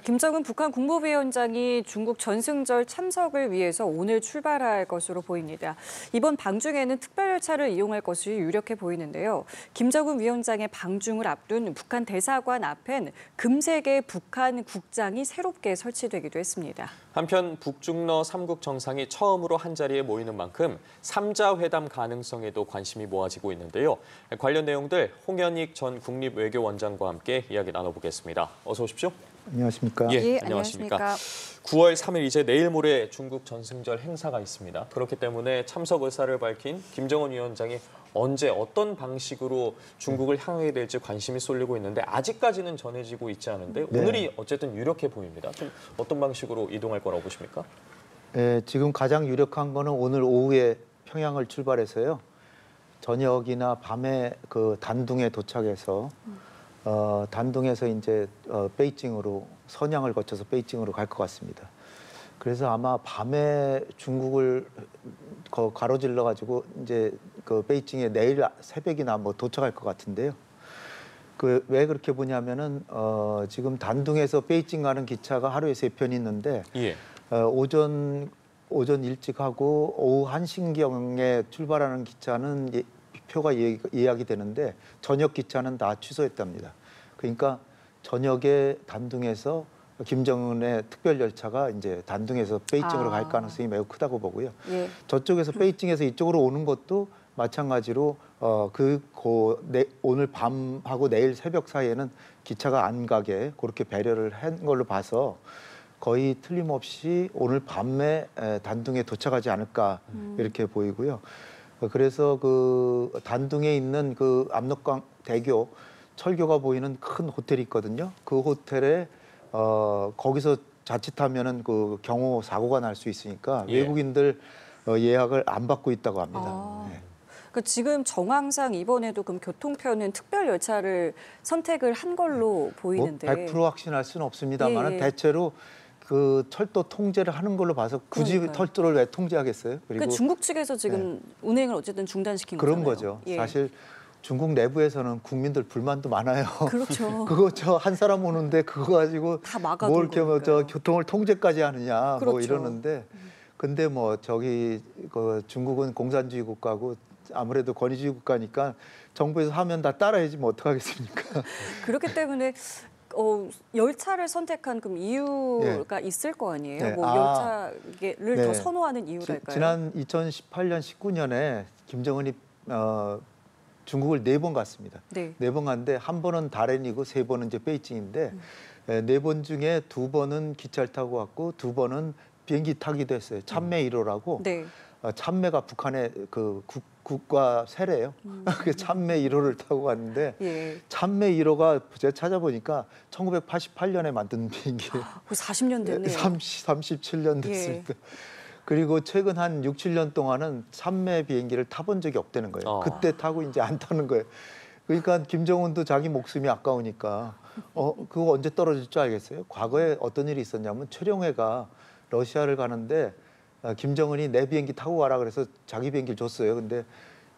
김정은 북한 국무위원장이 중국 전승절 참석을 위해서 오늘 출발할 것으로 보입니다. 이번 방중에는 특별열차를 이용할 것이 유력해 보이는데요. 김정은 위원장의 방중을 앞둔 북한 대사관 앞엔 금색의 북한 국장이 새롭게 설치되기도 했습니다. 한편 북중러 3국 정상이 처음으로 한자리에 모이는 만큼 3자 회담 가능성에도 관심이 모아지고 있는데요. 관련 내용들 홍현익 전 국립외교원장과 함께 이야기 나눠보겠습니다. 어서 오십시오. 안녕하십니까? 예, 안녕하십니까? 9월 3일 이제 내일 모레 중국 전승절 행사가 있습니다. 그렇기 때문에 참석 의사를 밝힌 김정은 위원장이 언제 어떤 방식으로 중국을 향하게 될지 관심이 쏠리고 있는데 아직까지는 전해지고 있지 않은데 오늘이 어쨌든 유력해 보입니다. 좀 어떤 방식으로 이동할 거라고 보십니까? 네, 지금 가장 유력한 거는 오늘 오후에 평양을 출발해서요. 저녁이나 밤에 그 단둥에 도착해서 단둥에서 이제 베이징으로 선양을 거쳐서 베이징으로 갈 것 같습니다. 그래서 아마 밤에 중국을 가로질러 가지고 이제 그 베이징에 내일 새벽이나 뭐 도착할 것 같은데요. 그 왜 그렇게 보냐면은 지금 단둥에서 베이징 가는 기차가 하루에 3편 있는데 오전 일찍 하고 오후 1시경에 출발하는 기차는 표가 예약이 되는데 저녁 기차는 다 취소했답니다. 그러니까 저녁에 단둥에서 김정은의 특별 열차가 이제 단둥에서 베이징으로 갈 가능성이 매우 크다고 보고요. 저쪽에서 베이징에서 이쪽으로 오는 것도 마찬가지로 오늘 밤하고 내일 새벽 사이에는 기차가 안 가게 그렇게 배려를 한 걸로 봐서 거의 틀림없이 오늘 밤에 단둥에 도착하지 않을까 이렇게 보이고요. 그래서 그 단둥에 있는 그 압록강 대교 철교가 보이는 큰 호텔이 있거든요. 그 호텔에 거기서 자칫하면은 그 경호 사고가 날 수 있으니까 외국인들 예약을 안 받고 있다고 합니다. 그러니까 지금 정황상 이번에도 그럼 교통편은 특별 열차를 선택을 한 걸로 보이는데 뭐 100% 확신할 수는 없습니다만 대체로 그 철도 통제를 하는 걸로 봐서 굳이 철도를 왜 통제하겠어요? 그리고 중국 측에서 지금 운행을 어쨌든 중단시킨 그런 거잖아요. 거죠. 사실 중국 내부에서는 국민들 불만도 많아요. 그렇죠. 그거 저 한 사람 오는데 그거 가지고 다 막아둔 뭘 이렇게 저 교통을 통제까지 하느냐 뭐 이러는데 근데 뭐 저기 그 중국은 공산주의 국가고 아무래도 권위주의 국가니까 정부에서 하면 다 따라야지 뭐 어떡하겠습니까? 그렇기 때문에 열차를 선택한 그럼 이유가 있을 거 아니에요? 뭐 열차를 더 선호하는 이유랄까요? 지난 2018년, 19년에 김정은이 중국을 4번 갔습니다. 4번 갔는데 한 번은 다롄이고 3번은 이제 베이징인데 4번 중에 2번은 기차를 타고 갔고 2번은 비행기 타기도 했어요. 참매 1호라고. 참매가 북한의 그 국가 세례예요. 그 참매 1호를 타고 갔는데 참매 1호가 제가 찾아보니까 1988년에 만든 비행기예요. 40년 됐네요. 37년 됐습니다. 그리고 최근 한 6, 7년 동안은 참매 비행기를 타본 적이 없다는 거예요. 그때 타고 이제 안 타는 거예요. 그러니까 김정은도 자기 목숨이 아까우니까 그거 언제 떨어질 줄 알겠어요? 과거에 어떤 일이 있었냐면 최룡해가 러시아를 가는데 김정은이 내 비행기 타고 가라 그래서 자기 비행기를 줬어요. 근데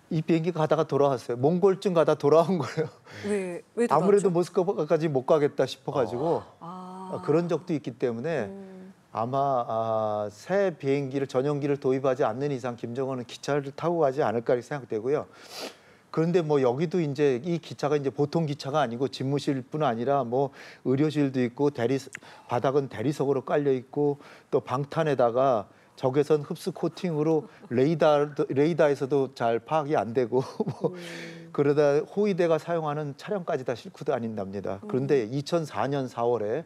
이 비행기 가다가 돌아왔어요. 몽골쯤 가다 돌아온 거예요. 왜 아무래도 모스크바까지 못 가겠다 싶어가지고 그런 적도 있기 때문에 아마 새 비행기를 전용기를 도입하지 않는 이상 김정은은 기차를 타고 가지 않을까 이렇게 생각되고요. 그런데 뭐 여기도 이제 이 기차가 이제 보통 기차가 아니고 집무실뿐 아니라 뭐 의료실도 있고 바닥은 대리석으로 깔려 있고 또 방탄에다가 적외선 흡수 코팅으로 레이더에서도 잘 파악이 안 되고 뭐 그러다 호위대가 사용하는 차량까지 다 싣고 다닌답니다. 그런데 2004년 4월에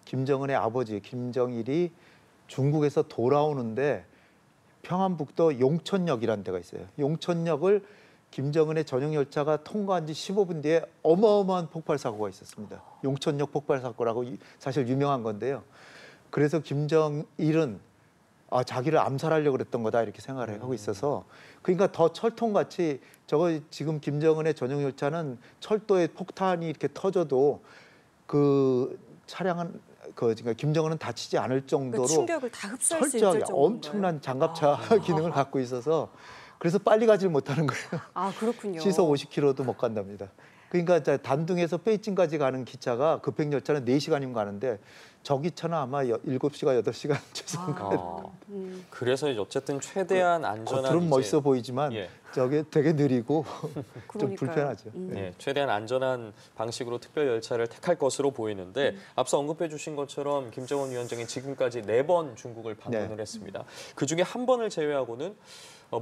김정은의 아버지 김정일이 중국에서 돌아오는데 평안북도 용천역이라는 데가 있어요. 용천역을 김정은의 전용 열차가 통과한 지 15분 뒤에 어마어마한 폭발 사고가 있었습니다. 용천역 폭발 사고라고 사실 유명한 건데요. 그래서 김정일은 자기를 암살하려고 그랬던 거다 이렇게 생각을 하고 있어서 그러니까 더 철통같이 저거 지금 김정은의 전용 열차는 철도에 폭탄이 이렇게 터져도 그 차량은 그러니까 김정은은 다치지 않을 정도로 충격을 다 흡수할 수 있을 정도인가요? 엄청난 장갑차 기능을 갖고 있어서 그래서 빨리 가질 못하는 거예요. 그렇군요. 시속 50km도 못 간답니다. 그러니까 단둥에서 베이징까지 가는 기차가 급행 열차는 4시간이면 가는데 저 기차는 아마 7시간, 8시간 최소한 가요. 그래서 이제 어쨌든 최대한 안전한 겉으로는 이제 멋있어 보이지만 예. 저게 되게 느리고 좀 그러니까요. 불편하죠. 네, 최대한 안전한 방식으로 특별 열차를 택할 것으로 보이는데 앞서 언급해 주신 것처럼 김정은 위원장이 지금까지 4번 중국을 방문을 했습니다. 그중에 한 번을 제외하고는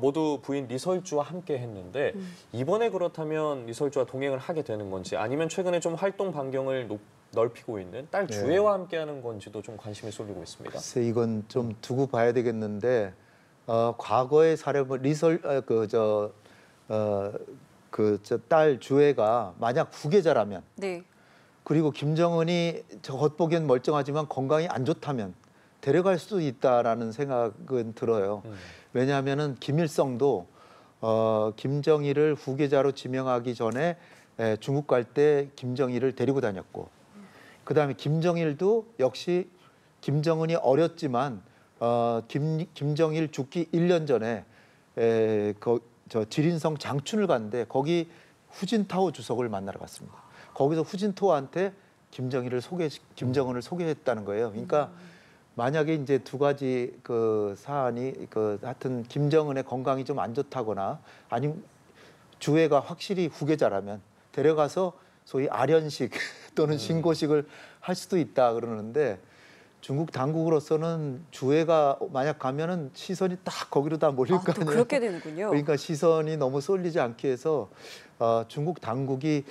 모두 부인 리설주와 함께 했는데 이번에 그렇다면 리설주와 동행을 하게 되는 건지 아니면 최근에 좀 활동 반경을 넓히고 있는 딸 주애와 함께하는 건지도 좀 관심이 쏠리고 있습니다. 글쎄 이건 좀 두고 봐야 되겠는데 과거의 사례 리설 딸 주애가 만약 후계자라면 네. 그리고 김정은이 겉보기엔 멀쩡하지만 건강이 안 좋다면 데려갈 수도 있다라는 생각은 들어요. 왜냐하면은 김일성도 김정일을 후계자로 지명하기 전에 중국 갈 때 김정일을 데리고 다녔고, 그다음에 김정일도 역시 김정은이 어렸지만 김정일 죽기 1년 전에 지린성 장춘을 갔는데 거기 후진타오 주석을 만나러 갔습니다. 거기서 후진타오한테 김정은을 소개했다는 거예요. 그러니까 만약에 이제 두 가지 그 사안이 하여튼 김정은의 건강이 좀 안 좋다거나 아니면 주애가 확실히 후계자라면 데려가서 소위 아련식 또는 신고식을 할 수도 있다 그러는데 중국 당국으로서는 주애가 만약 가면은 시선이 딱 거기로 다 몰릴 거 또 아니에요. 그렇게 되는군요. 그러니까 시선이 너무 쏠리지 않게 해서 중국 당국이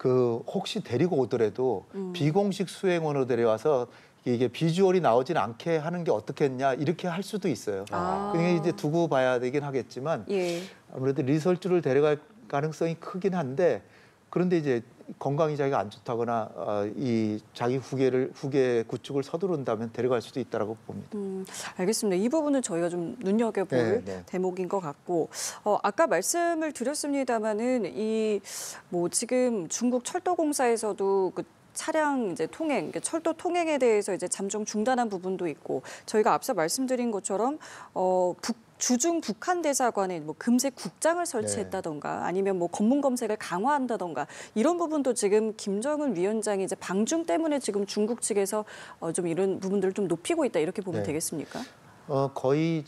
혹시 데리고 오더라도 비공식 수행원으로 데려와서 이게 비주얼이 나오진 않게 하는 게 어떻겠냐 이렇게 할 수도 있어요. 그러니까 이제 두고 봐야 되긴 하겠지만 예. 아무래도 리설주를 데려갈 가능성이 크긴 한데 그런데 이제 건강이 자기가 안 좋다거나 이 자기 후계 구축을 서두른다면 데려갈 수도 있다라고 봅니다. 알겠습니다. 이 부분은 저희가 좀 눈여겨볼 네. 대목인 것 같고 아까 말씀을 드렸습니다마는 지금 중국 철도공사에서도 그 차량 이제 통행, 철도 통행에 대해서 이제 잠정 중단한 부분도 있고 저희가 앞서 말씀드린 것처럼 주중 북한 대사관에 금세 국장을 설치했다던가 아니면 검문 검색을 강화한다던가 이런 부분도 지금 김정은 위원장이 이제 방중 때문에 지금 중국 측에서 좀 이런 부분들을 좀 높이고 있다 이렇게 보면 되겠습니까? 거의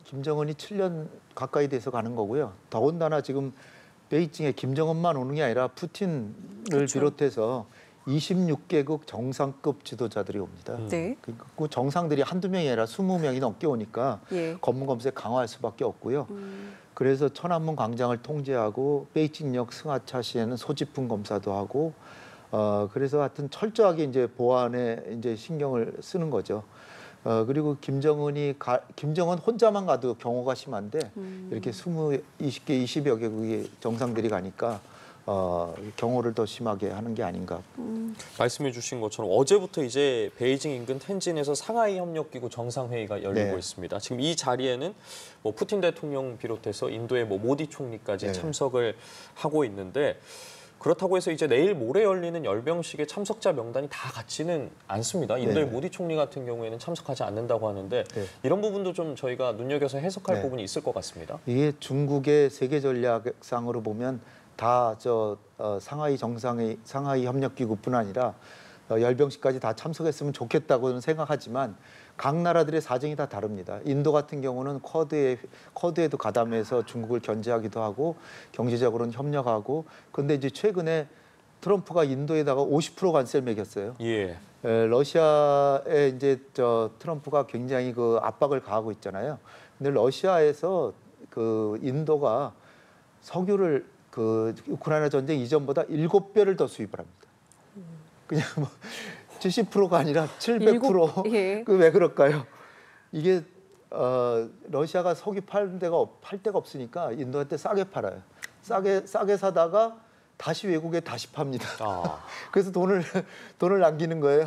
김정은이 7년 가까이 돼서 가는 거고요. 더군다나 지금 베이징에 김정은만 오는 게 아니라 푸틴을 비롯해서 26개국 정상급 지도자들이 옵니다. 네. 그 정상들이 한두 명이 아니라 20명이 넘게 오니까 검문 검색 강화할 수밖에 없고요. 그래서 천안문 광장을 통제하고 베이징역 승하차 시에는 소지품 검사도 하고 그래서 하여튼 철저하게 이제 보안에 이제 신경을 쓰는 거죠. 그리고 김정은 혼자만 가도 경호가 심한데 이렇게 20개, 20여 개국의 정상들이 가니까 경호를 더 심하게 하는 게 아닌가. 말씀해 주신 것처럼 어제부터 이제 베이징 인근 텐진에서 상하이 협력기구 정상회의가 열리고 있습니다. 지금 이 자리에는 푸틴 대통령 비롯해서 인도의 모디 총리까지 참석을 하고 있는데 그렇다고 해서 이제 내일 모레 열리는 열병식의 참석자 명단이 다 같지는 않습니다. 인도의 모디 총리 같은 경우에는 참석하지 않는다고 하는데 이런 부분도 좀 저희가 눈여겨서 해석할 부분이 있을 것 같습니다. 이게 중국의 세계 전략상으로 보면 다 상하이 협력기구뿐 아니라 열병식까지 다 참석했으면 좋겠다고는 생각하지만 각 나라들의 사정이 다 다릅니다. 인도 같은 경우는 쿼드에도 가담해서 중국을 견제하기도 하고 경제적으로는 협력하고 그런데 이제 최근에 트럼프가 인도에다가 50% 관세를 매겼어요. 러시아에 이제 트럼프가 굉장히 압박을 가하고 있잖아요. 근데 러시아에서 인도가 석유를 우크라이나 전쟁 이전보다 7배를 더 수입을 합니다. 그냥 70%가 아니라 700%. 왜 그럴까요? 이게 러시아가 석유 팔 데가 없으니까 인도한테 싸게 팔아요. 싸게 사다가 다시 외국에 다시 팝니다. 그래서 돈을 남기는 거예요.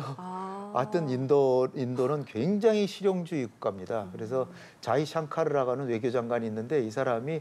하여튼 인도는 굉장히 실용주의 국가입니다. 그래서 자이 샹카르라고 하는 외교장관이 있는데 이 사람이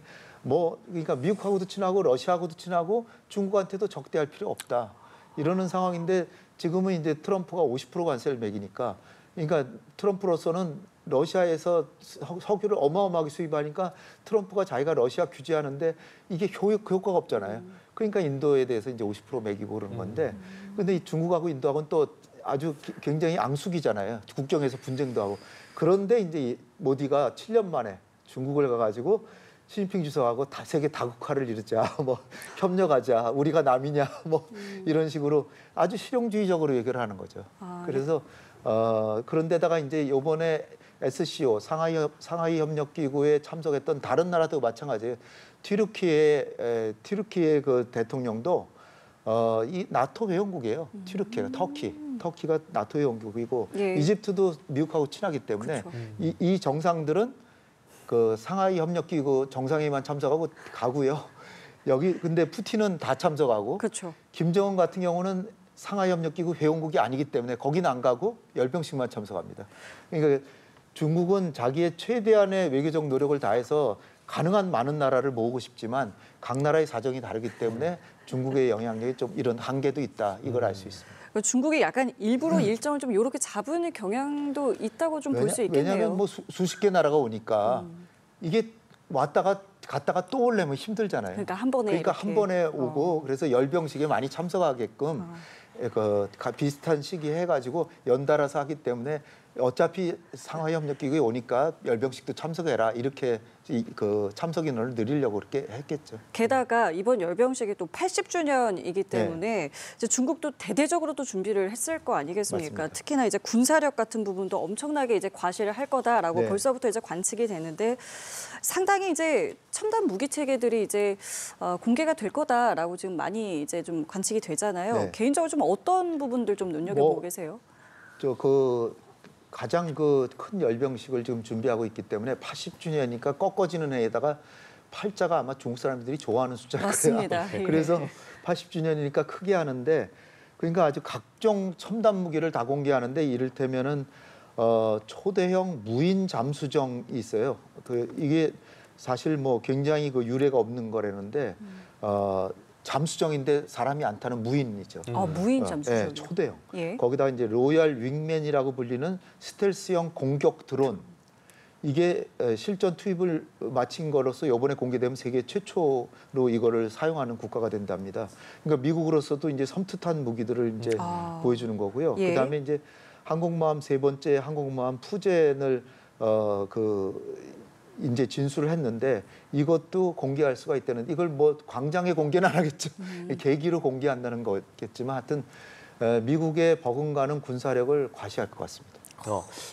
그러니까 미국하고도 친하고 러시아하고도 친하고 중국한테도 적대할 필요 없다. 이러는 상황인데 지금은 이제 트럼프가 50% 관세를 매기니까 그러니까 트럼프로서는 러시아에서 석유를 어마어마하게 수입하니까 트럼프가 자기가 러시아 규제하는데 이게 효과가 없잖아요. 그러니까 인도에 대해서 이제 50% 매기고 그러는 건데, 근데 이 중국하고 인도하고는 또 아주 굉장히 앙숙이잖아요. 국경에서 분쟁도 하고. 그런데 이제 이 모디가 7년 만에 중국을 가가지고 시진핑 주석하고 세계 다국화를 이루자, 뭐 협력하자, 우리가 남이냐, 뭐 이런 식으로 아주 실용주의적으로 얘기를 하는 거죠. 그래서 그런데다가 이제 이번에 SCO 상하이 협력기구에 참석했던 다른 나라도 마찬가지예요. 튀르키예 그 대통령도 이 나토 회원국이에요. 튀르키예가 터키가 나토 회원국이고 예. 이집트도 미국하고 친하기 때문에 그렇죠. 이 정상들은 그 상하이 협력기구 정상회의만 참석하고 가고요. 여기 근데 푸틴은 다 참석하고 그렇죠. 김정은 같은 경우는 상하이 협력기구 회원국이 아니기 때문에 거기는 안 가고 10명씩만 참석합니다. 그러니까 중국은 자기의 최대한의 외교적 노력을 다해서 가능한 많은 나라를 모으고 싶지만 각 나라의 사정이 다르기 때문에 중국의 영향력이 좀 이런 한계도 있다. 이걸 알 수 있습니다. 중국이 약간 일부러 일정을 좀 이렇게 잡은 경향도 있다고 좀 볼 수 있겠네요. 왜냐하면 뭐 수십 개 나라가 오니까 이게 왔다가 갔다가 또 오려면 힘들잖아요. 그러니까 한 번에 그러니까 이렇게. 한 번에 오고 그래서 열병식에 많이 참석하게끔 비슷한 시기에 해가지고 연달아서 하기 때문에 어차피 상하이 협력기구에 오니까 열병식도 참석해라 이렇게 그 참석 인원을 늘리려고 그렇게 했겠죠. 게다가 이번 열병식이 또 80주년이기 때문에 이제 중국도 대대적으로 또 준비를 했을 거 아니겠습니까? 맞습니다. 특히나 이제 군사력 같은 부분도 엄청나게 이제 과시를 할 거다라고 네. 벌써부터 이제 관측이 되는데 상당히 이제 첨단 무기 체계들이 이제 공개가 될 거다라고 지금 많이 이제 좀 관측이 되잖아요. 네. 개인적으로 좀 어떤 부분들 좀 눈여겨보고 계세요? 가장 큰 열병식을 지금 준비하고 있기 때문에 80주년이니까 꺾어지는 해에다가 팔자가 아마 중국 사람들이 좋아하는 숫자일 거예요. 맞습니다. 예. 그래서 80주년이니까 크게 하는데 그러니까 아주 각종 첨단 무기를 다 공개하는데 이를테면은 초대형 무인 잠수정이 있어요. 이게 사실 뭐 굉장히 그 유례가 없는 거라는데 잠수정인데 사람이 안 타는 무인이죠. 무인 잠수정. 네, 초대형. 예. 거기다 이제 로얄 윙맨이라고 불리는 스텔스형 공격 드론. 이게 실전 투입을 마친 거로서 이번에 공개되면 세계 최초로 이거를 사용하는 국가가 된답니다. 그러니까 미국으로서도 이제 섬뜩한 무기들을 이제 보여주는 거고요. 예. 그다음에 이제 항공모함 세 번째 항공모함 푸젠을 이제 진술을 했는데 이것도 공개할 수가 있다는 이걸 뭐 광장에 공개는 안 하겠죠. 계기로 공개한다는 거겠지만 하여튼 미국의 버금가는 군사력을 과시할 것 같습니다.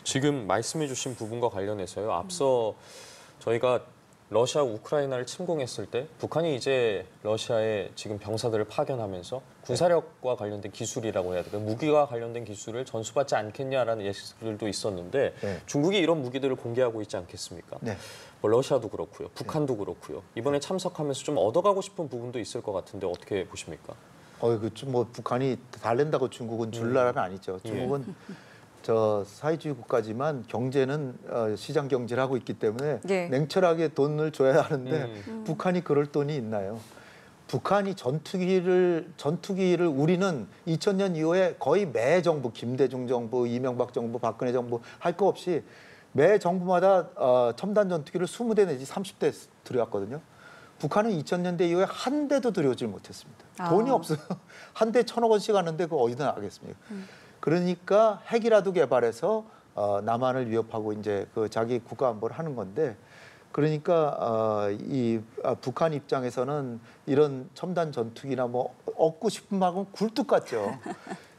지금 말씀해 주신 부분과 관련해서요. 앞서 저희가 러시아 우크라이나를 침공했을 때 북한이 이제 러시아에 지금 병사들을 파견하면서 군사력과 관련된 기술이라고 해야 될까요? 무기와 관련된 기술을 전수받지 않겠냐라는 예측들도 있었는데 네. 중국이 이런 무기들을 공개하고 있지 않겠습니까? 네. 뭐 러시아도 그렇고요. 북한도 그렇고요. 이번에 참석하면서 좀 얻어가고 싶은 부분도 있을 것 같은데 어떻게 보십니까? 뭐 북한이 달랜다고 중국은 줄 나라는 아니죠. 중국은 사회주의 국가지만 경제는 시장 경제를 하고 있기 때문에 네. 냉철하게 돈을 줘야 하는데 북한이 그럴 돈이 있나요? 북한이 전투기를 우리는 2000년 이후에 거의 매 정부, 김대중 정부, 이명박 정부, 박근혜 정부 할 거 없이 매 정부마다 첨단 전투기를 20대 내지 30대 들여왔거든요. 북한은 2000년대 이후에 한 대도 들여오질 못했습니다. 돈이 없어요. 한 대 1,000억 원씩 하는데 그거 어디다 나가겠습니까? 그러니까 핵이라도 개발해서 남한을 위협하고 이제 자기 국가 안보를 하는 건데 그러니까 북한 입장에서는 이런 첨단 전투기나 뭐 얻고 싶은 마음은 굴뚝 같죠.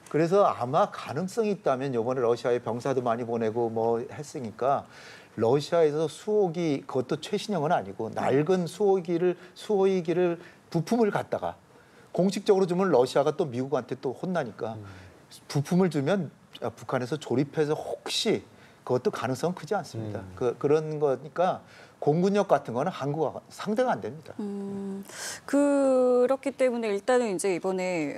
그래서 아마 가능성이 있다면 이번에 러시아에 병사도 많이 보내고 뭐 했으니까 러시아에서 수호기 그것도 최신형은 아니고 낡은 수호기를 부품을 갖다가 공식적으로 주면 러시아가 또 미국한테 또 혼나니까 부품을 주면 북한에서 조립해서 혹시 그것도 가능성은 크지 않습니다. 그런 거니까 공군력 같은 거는 한국과 상대가 안 됩니다. 그렇기 때문에 일단은 이제 이번에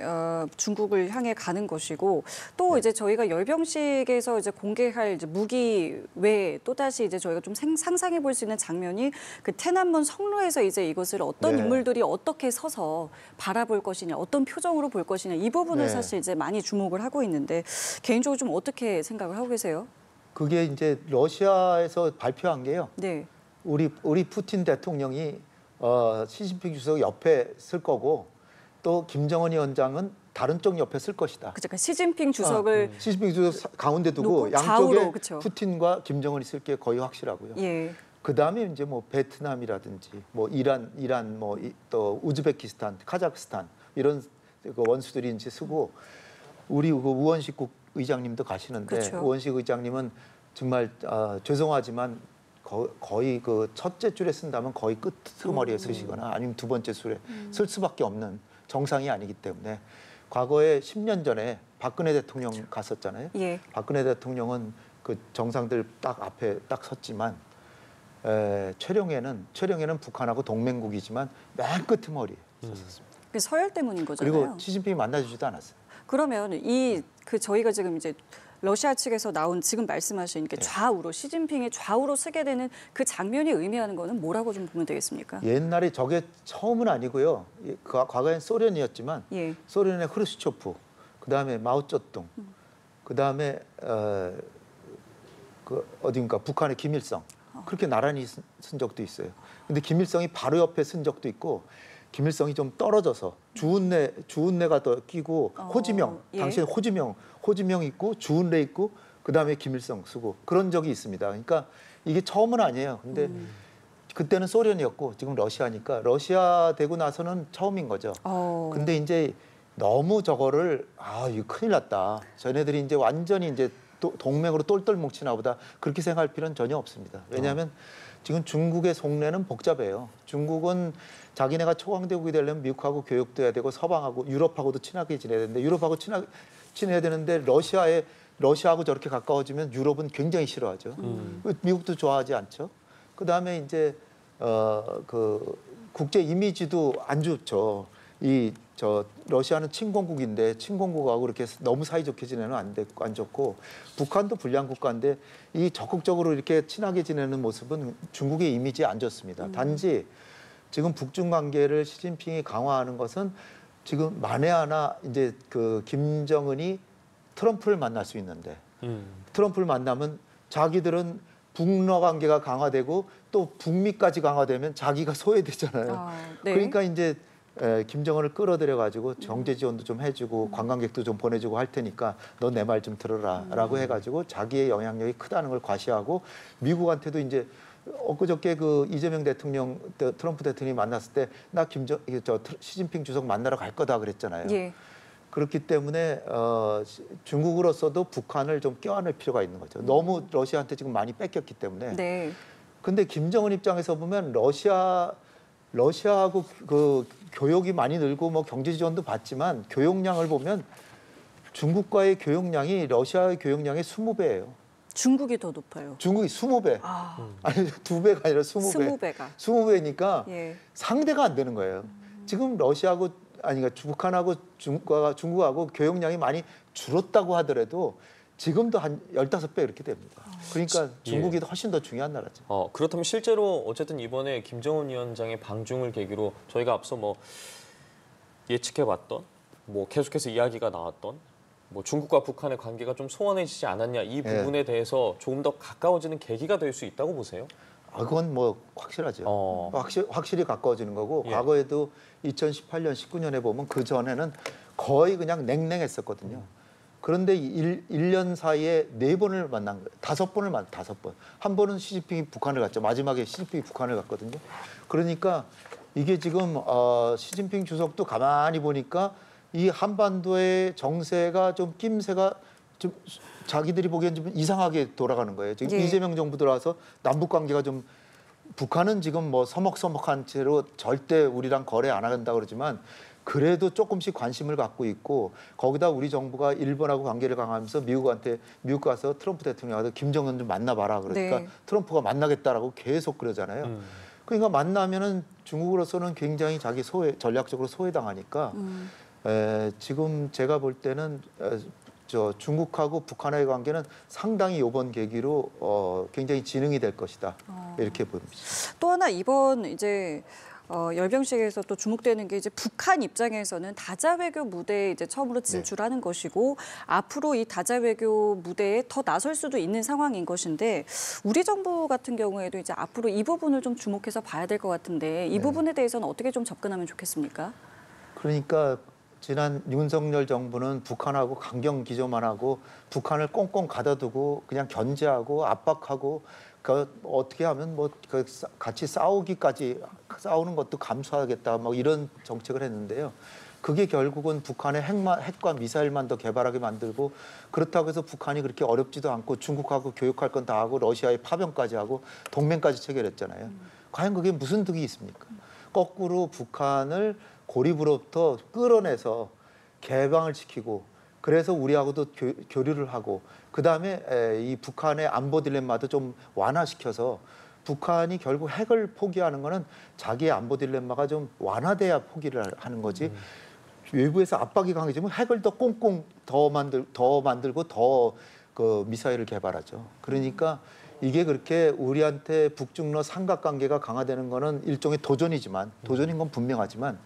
중국을 향해 가는 것이고 또 이제 저희가 열병식에서 이제 공개할 이제 무기 외에 또 다시 이제 저희가 좀 상상해 볼 수 있는 장면이 그天安문 성로에서 이제 이것을 어떤 네. 인물들이 어떻게 서서 바라볼 것이냐, 어떤 표정으로 볼 것이냐 이 부분을 네. 사실 이제 많이 주목을 하고 있는데 개인적으로 좀 어떻게 생각을 하고 계세요? 그게 이제 러시아에서 발표한 게요. 네. 우리 푸틴 대통령이 시진핑 주석 옆에 쓸 거고 또 김정은 위원장은 다른 쪽 옆에 쓸 것이다. 그러니까 시진핑 주석을 시진핑 주석 가운데 두고 놓고 양쪽에 좌우로, 그쵸. 푸틴과 김정은이 쓸 게 거의 확실하고요. 예. 그 다음에 이제 뭐 베트남이라든지 뭐 이란 뭐 또 우즈베키스탄, 카자흐스탄 이런 그 원수들이 이제 쓰고 우리 그 우원식 국의장님도 가시는데 그렇죠. 우원식 의장님은 정말 죄송하지만 거의 그 첫째 줄에 쓴다면 거의 끄트머리에 쓰시거나 아니면 두 번째 줄에 쓸 수밖에 없는 정상이 아니기 때문에 과거에 10년 전에 박근혜 대통령 갔었잖아요. 예. 박근혜 대통령은 그 정상들 딱 앞에 딱 섰지만 최룡해는 북한하고 동맹국이지만 맨 끄트머리에 섰습니다. 그 서열 때문인 거잖아요. 그리고 시진핑이 만나주지도 않았어요. 그러면 저희가 지금 이제 러시아 측에서 나온 지금 말씀하신 게 좌우로 시진핑이 좌우로 쓰게 되는 그 장면이 의미하는 거는 뭐라고 좀 보면 되겠습니까? 옛날에 저게 처음은 아니고요. 과거엔 소련이었지만 예. 소련의 크루스초프, 그다음에 마오쩌둥, 그다음에 어딘가 북한의 김일성 그렇게 나란히 쓴 적도 있어요. 근데 김일성이 바로 옆에 쓴 적도 있고 김일성이 좀 떨어져서 주은래가 더 끼고 호지명 예. 당시에 호지명 있고 주은래 있고 그다음에 김일성 쓰고 그런 적이 있습니다. 그러니까 이게 처음은 아니에요. 근데 그때는 소련이었고 지금 러시아니까 러시아 되고 나서는 처음인 거죠. 근데 이제 너무 저거를 이거 큰일 났다. 쟤네들이 이제 완전히 이제 동맹으로 똘똘 뭉치나 보다 그렇게 생각할 필요는 전혀 없습니다. 왜냐하면 지금 중국의 속내는 복잡해요. 중국은 자기네가 초강대국이 되려면 미국하고 교역도 해야 되고 서방하고 유럽하고도 친하게 지내야 되는데 유럽하고 친해야 되는데 러시아하고 저렇게 가까워지면 유럽은 굉장히 싫어하죠. 미국도 좋아하지 않죠. 그다음에 이제 그 국제 이미지도 안 좋죠. 러시아는 친공국인데 친공국하고 이렇게 너무 사이좋게 지내는 안 좋고 북한도 불량 국가인데 이 적극적으로 이렇게 친하게 지내는 모습은 중국의 이미지에 안 좋습니다. 단지 지금 북중 관계를 시진핑이 강화하는 것은 지금 만에 하나 이제 그 김정은이 트럼프를 만날 수 있는데 트럼프를 만나면 자기들은 북러 관계가 강화되고 또 북미까지 강화되면 자기가 소외되잖아요. 네. 그러니까 이제 김정은을 끌어들여 가지고 경제 지원도 좀 해주고 관광객도 좀 보내주고 할 테니까 너 내 말 좀 들어라라고 해가지고 자기의 영향력이 크다는 걸 과시하고 미국한테도 이제 엊그저께 그 이재명 대통령 트럼프 대통령이 만났을 때 나 시진핑 주석 만나러 갈 거다 그랬잖아요. 예. 그렇기 때문에 중국으로서도 북한을 좀 껴안을 필요가 있는 거죠. 너무 러시아한테 지금 많이 뺏겼기 때문에. 네. 근데 김정은 입장에서 보면 러시아하고 그 교역이 많이 늘고 뭐 경제 지원도 받지만 교역량을 보면 중국과의 교역량이 러시아의 교역량의 20배예요. 중국이 더 높아요. 중국이 20배. 아니 2배가 아니라 20배. 20배가. 20배니까 예. 상대가 안 되는 거예요. 지금 러시아하고 그러니까 북한하고 중국하고 교역량이 많이 줄었다고 하더라도 지금도 한 15배 이렇게 됩니다. 그러니까 중국이 훨씬 더 중요한 나라죠. 그렇다면 실제로 어쨌든 이번에 김정은 위원장의 방중을 계기로 저희가 앞서 뭐 예측해봤던 뭐 계속해서 이야기가 나왔던 뭐 중국과 북한의 관계가 좀 소원해지지 않았냐 이 부분에 대해서 조금 더 가까워지는 계기가 될 수 있다고 보세요? 그건 뭐 확실하죠. 확실히 가까워지는 거고 과거에도 2018년, 19년에 보면 그 전에는 거의 그냥 냉랭했었거든요. 그런데 1년 사이에 4번을 만난 거예요. 5번을 5번. 한 번은 시진핑이 북한을 갔죠. 마지막에 시진핑이 북한을 갔거든요. 그러니까 이게 지금 시진핑 주석도 가만히 보니까 이 한반도의 정세가 좀 낌새가 좀 자기들이 보기엔 좀 이상하게 돌아가는 거예요. 지금 이재명 정부 들어와서 남북 관계가 좀 북한은 지금 뭐 서먹서먹한 채로 절대 우리랑 거래 안 한다고 그러지만 그래도 조금씩 관심을 갖고 있고 거기다 우리 정부가 일본하고 관계를 강화하면서 미국 가서 트럼프 대통령하고 김정은 좀 만나봐라 그러니까 트럼프가 만나겠다라고 계속 그러잖아요. 그러니까 만나면은 중국으로서는 굉장히 자기 전략적으로 소외당하니까 지금 제가 볼 때는 중국하고 북한의 관계는 상당히 이번 계기로 굉장히 진흥이 될 것이다 이렇게 보입니다. 또 하나 이번 이제 열병식에서 또 주목되는 게 이제 북한 입장에서는 다자 외교 무대에 이제 처음으로 진출하는 것이고 앞으로 이 다자 외교 무대에 더 나설 수도 있는 상황인 것인데 우리 정부 같은 경우에도 이제 앞으로 이 부분을 좀 주목해서 봐야 될 것 같은데 이 부분에 대해서는 어떻게 좀 접근하면 좋겠습니까? 그러니까 지난 윤석열 정부는 북한하고 강경 기조만 하고 북한을 꽁꽁 가둬두고 그냥 견제하고 압박하고 어떻게 하면 같이 싸우기까지 싸우는 것도 감수하겠다 뭐 이런 정책을 했는데요. 그게 결국은 북한의 핵과 미사일만 더 개발하게 만들고 그렇다고 해서 북한이 그렇게 어렵지도 않고 중국하고 교육할 건 다 하고 러시아에 파병까지 하고 동맹까지 체결했잖아요. 과연 그게 무슨 득이 있습니까? 거꾸로 북한을 고립으로부터 끌어내서 개방을 시키고 그래서 우리하고도 교류를 하고 그다음에 이 북한의 안보 딜레마도 좀 완화시켜서 북한이 결국 핵을 포기하는 거는 자기의 안보 딜레마가 좀 완화돼야 포기를 하는 거지. 외부에서 압박이 강해지면 핵을 더 꽁꽁 더 만들고 더 그 미사일을 개발하죠. 그러니까 이게 그렇게 우리한테 북중러 삼각관계가 강화되는 거는 일종의 도전이지만 도전인 건 분명하지만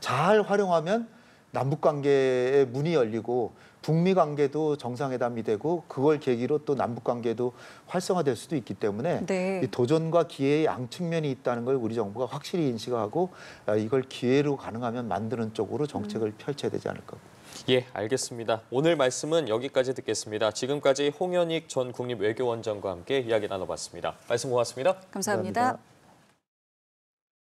잘 활용하면 남북관계의 문이 열리고 북미 관계도 정상회담이 되고 그걸 계기로 또 남북관계도 활성화될 수도 있기 때문에 네. 이 도전과 기회의 양측면이 있다는 걸 우리 정부가 확실히 인식하고 이걸 기회로 가능하면 만드는 쪽으로 정책을 펼쳐야 되지 않을까. 예, 알겠습니다. 오늘 말씀은 여기까지 듣겠습니다. 지금까지 홍현익 전 국립외교원장과 함께 이야기 나눠봤습니다. 말씀 고맙습니다. 감사합니다. 감사합니다.